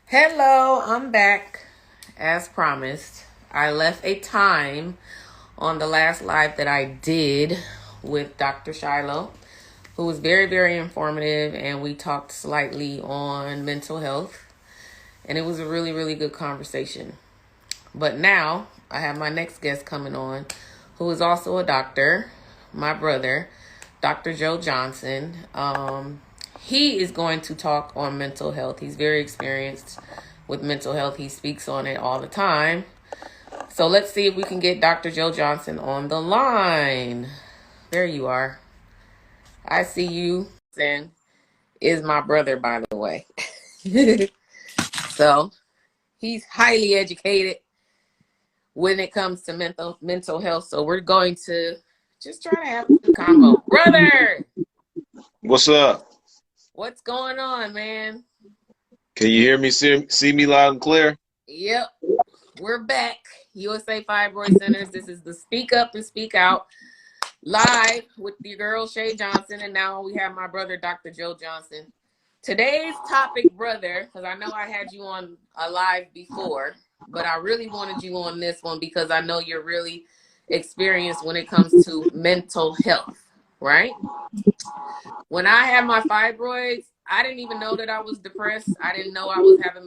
Hello, I'm back as promised. I left a time on the last live that I did with Dr. Shiloh, who was very, very informative, and we talked slightly on mental health, and it was a really, really good conversation. But now I have my next guest coming on, who is also a doctor, my brother, Dr. Joe Johnson. He is going to talk on mental health. He's very experienced with mental health. He speaks on it all the time. So let's see if we can get Dr. Joe Johnson on the line. There you are. I see you. And is my brother, by the way. So he's highly educated when it comes to mental health. So we're going to just try to have a combo. Brother, What's up? what's going on, man? Can you hear me, see me loud and clear? Yep, we're back. USA Fibroid Centers. This is the Speak Up and Speak Out live with the girl Shay Johnson, and now we have my brother, Dr. Joe Johnson. Today's topic, brother, because I know I had you on a live before, but I really wanted you on this one because I know you're really experienced when it comes to mental health, right? When I had my fibroids, I didn't even know that I was depressed. I didn't know I was having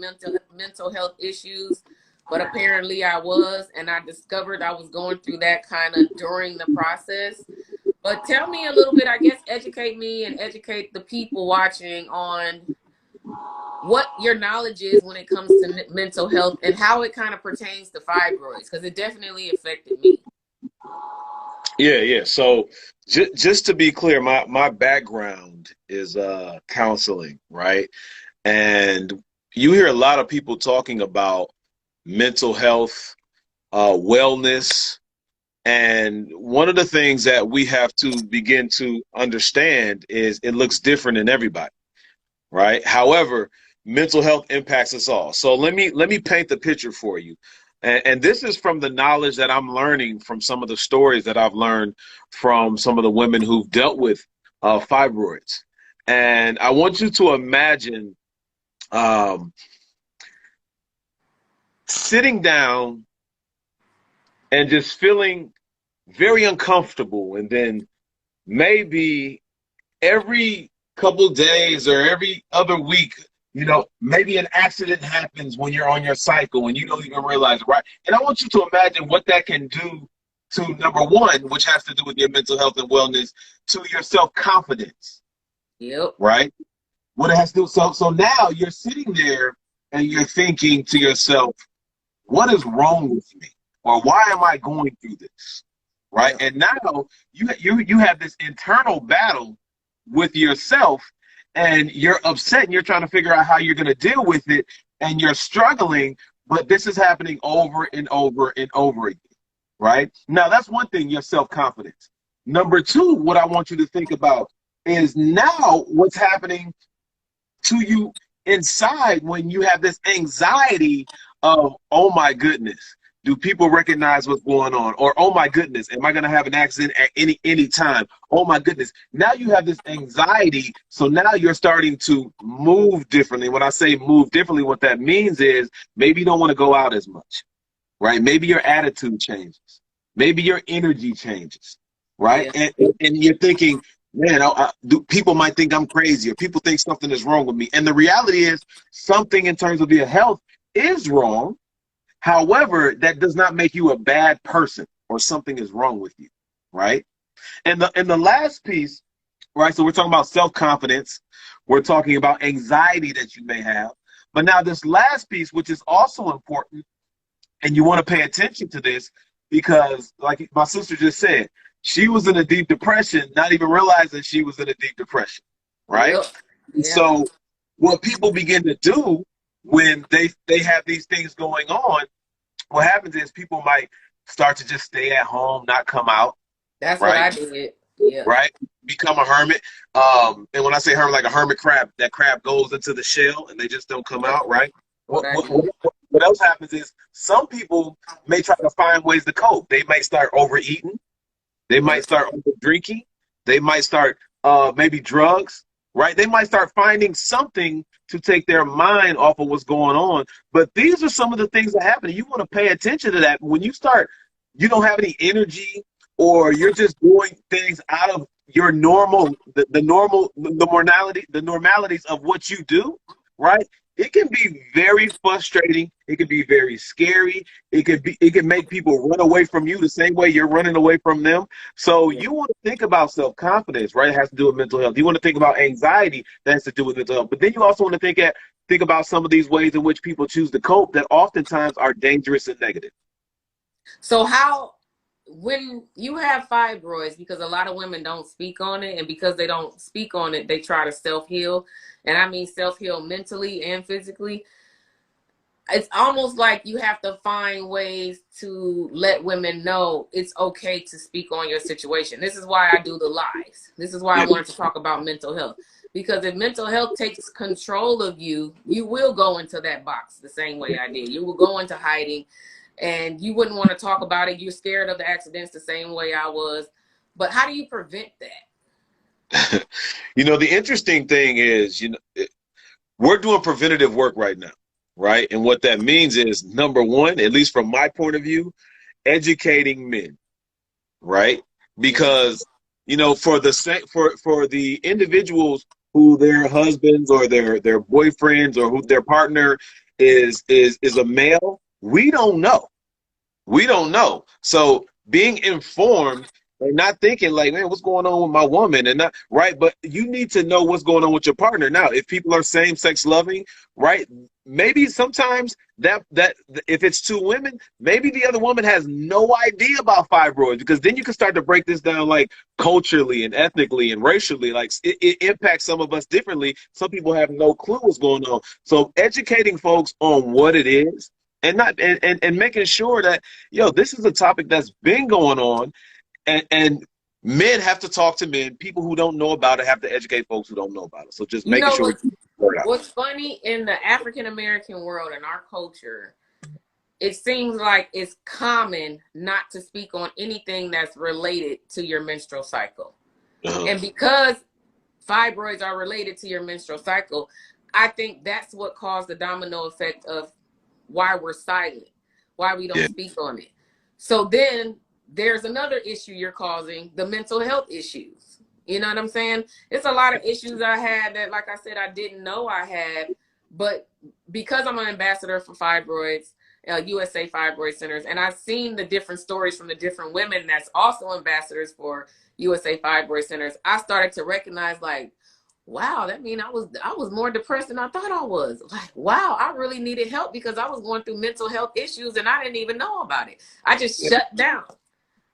mental health issues, but apparently I was, and I discovered I was going through that kind of during the process. But tell me a little bit, I guess, educate me and educate the people watching on what your knowledge is when it comes to mental health and how it kind of pertains to fibroids, because it definitely affected me. Yeah. So just to be clear, my background is counseling, right? And you hear a lot of people talking about mental health, wellness, and one of the things that we have to begin to understand is it looks different in everybody, right? However, mental health impacts us all. So let me paint the picture for you. And this is from the knowledge that I'm learning from some of the stories that I've learned from some of the women who've dealt with fibroids. And I want you to imagine sitting down and just feeling very uncomfortable. And then maybe every couple of days or every other week, maybe an accident happens when you're on your cycle and you don't even realize it, right? And I want you to imagine what that can do to, number one, which has to do with your mental health and wellness, to your self-confidence. Yep. Right? What it has to do. So now you're sitting there and you're thinking to yourself, what is wrong with me? Or why am I going through this? Right? Yep. And now you have this internal battle with yourself, and you're upset and you're trying to figure out how you're going to deal with it, and you're struggling, but this is happening over and over and over again, right? Now, that's one thing, your self-confidence. Number two, what I want you to think about is now what's happening to you inside when you have this anxiety of, oh my goodness, do people recognize what's going on? Or, oh my goodness, am I going to have an accident at any time? Oh my goodness. Now you have this anxiety. So now you're starting to move differently. When I say move differently, what that means is maybe you don't want to go out as much, right? Maybe your attitude changes. Maybe your energy changes, right? Yeah. And you're thinking, man, people might think I'm crazy, or people think something is wrong with me. And the reality is something in terms of your health is wrong. However, that does not make you a bad person or something is wrong with you, right? And the last piece, right, so we're talking about self-confidence. We're talking about anxiety that you may have. But now this last piece, which is also important, and you want to pay attention to this because, like my sister just said, she was in a deep depression, not even realizing she was in a deep depression, right? Yep. And Yeah. so what people begin to do when they have these things going on, what happens is people might start to just stay at home, not come out. That's right? what I did. Yeah. Right? Become a hermit. And when I say hermit, like a hermit crab, that crab goes into the shell and they just don't come out, right? What else happens is some people may try to find ways to cope. They might start overeating. They might start over drinking. They might start maybe drugs. right? They might start finding something to take their mind off of what's going on. But these are some of the things that happen. You want to pay attention to that. When you start, you don't have any energy, or you're just doing things out of your normal, the normalities of what you do, right? It can be very frustrating. It can be very scary. It can make people run away from you the same way you're running away from them. So you want to think about self-confidence, right? It has to do with mental health. You want to think about anxiety, that has to do with mental health. But then you also want to think about some of these ways in which people choose to cope that oftentimes are dangerous and negative. So how, when you have fibroids, because a lot of women don't speak on it, and because they don't speak on it, they try to self-heal. And I mean self-heal mentally and physically. It's almost like you have to find ways to let women know it's okay to speak on your situation. This is why I do the lives. This is why I wanted to talk about mental health. Because if mental health takes control of you, you will go into that box the same way I did. You will go into hiding, and you wouldn't want to talk about it. You're scared of the accidents the same way I was. But how do you prevent that? You know, the interesting thing is, we're doing preventative work right now, right? And what that means is, number one, at least from my point of view, educating men, right? Because, for the individuals who their husbands or their boyfriends or who their partner is a male, we don't know. We don't know. So being informed and not thinking like, man, what's going on with my woman? And not right, but you need to know what's going on with your partner. Now, if people are same-sex loving, right? Maybe sometimes that if it's two women, maybe the other woman has no idea about fibroids, because then you can start to break this down like culturally and ethnically and racially. Like it impacts some of us differently. Some people have no clue what's going on. So educating folks on what it is, and not and making sure that, this is a topic that's been going on, and men have to talk to men. People who don't know about it have to educate folks who don't know about it. So just making sure What's funny in the African American world, in our culture, it seems like it's common not to speak on anything that's related to your menstrual cycle. And because fibroids are related to your menstrual cycle, I think that's what caused the domino effect of why we're silent, why we don't speak on it. So then there's another issue you're causing, the mental health issues. You know what I'm saying? It's a lot of issues I had that, like I said, I didn't know I had. But because I'm an ambassador for Fibroids, USA Fibroid Centers, and I've seen the different stories from the different women that's also ambassadors for USA Fibroid Centers, I started to recognize, like, wow, that means I was more depressed than I thought I was. Like, wow, I really needed help because I was going through mental health issues and I didn't even know about it. I just shut down.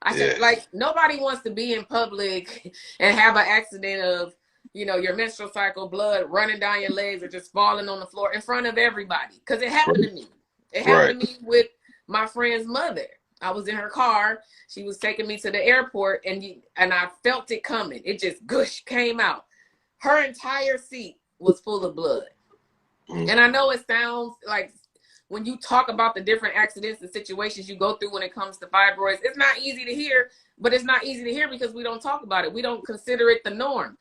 I said, like, nobody wants to be in public and have an accident of, your menstrual cycle, blood running down your legs or just falling on the floor in front of everybody. Because it happened to me. It happened to me with my friend's mother. I was in her car. She was taking me to the airport, and I felt it coming. It just came out. Her entire seat was full of blood. And I know it sounds like, when you talk about the different accidents and situations you go through when it comes to fibroids, it's not easy to hear, but it's not easy to hear because we don't talk about it. We don't consider it the norm.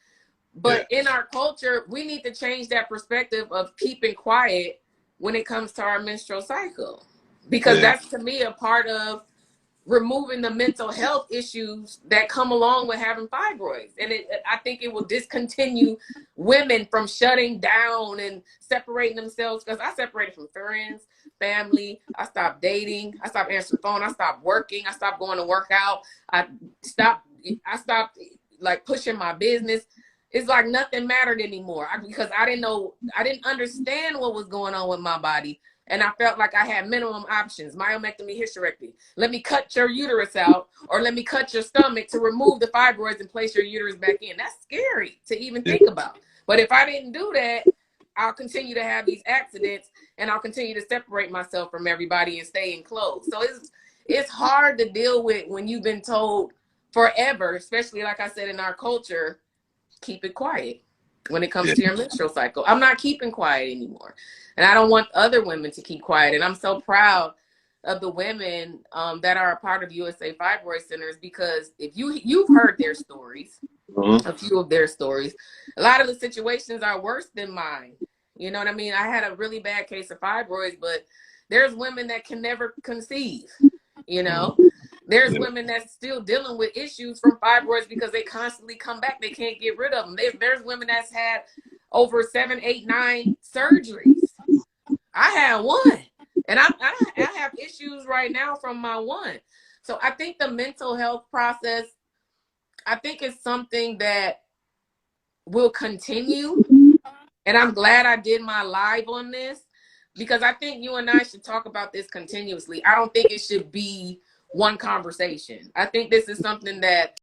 But in our culture, we need to change that perspective of keeping quiet when it comes to our menstrual cycle, because that's, to me, a part of removing the mental health issues that come along with having fibroids. And I think it will discontinue women from shutting down and separating themselves, because I separated from friends, family. I stopped dating. I stopped answering the phone. I stopped working. I stopped going to work out. I stopped like pushing my business. It's like nothing mattered anymore because I didn't understand what was going on with my body. And I felt like I had minimum options: myomectomy, hysterectomy. Let me cut your uterus out, or let me cut your stomach to remove the fibroids and place your uterus back in. That's scary to even think about. But if I didn't do that, I'll continue to have these accidents, and I'll continue to separate myself from everybody and stay enclosed. So it's hard to deal with when you've been told forever, especially, like I said, in our culture, keep it quiet when it comes to your menstrual cycle. I'm not keeping quiet anymore. And I don't want other women to keep quiet. And I'm so proud of the women that are a part of USA Fibroid Centers, because if you've heard their stories, Mm-hmm. a few of their stories. A lot of the situations are worse than mine. You know what I mean? I had a really bad case of fibroids, but there's women that can never conceive. You know, there's women that's still dealing with issues from fibroids because they constantly come back. They can't get rid of them. There's women that's had over 7, 8, 9 surgeries. I had one, and I have issues right now from my one. So I think the mental health process, I think it's something that will continue. And I'm glad I did my live on this, because I think you and I should talk about this continuously. I don't think it should be one conversation. I think this is something that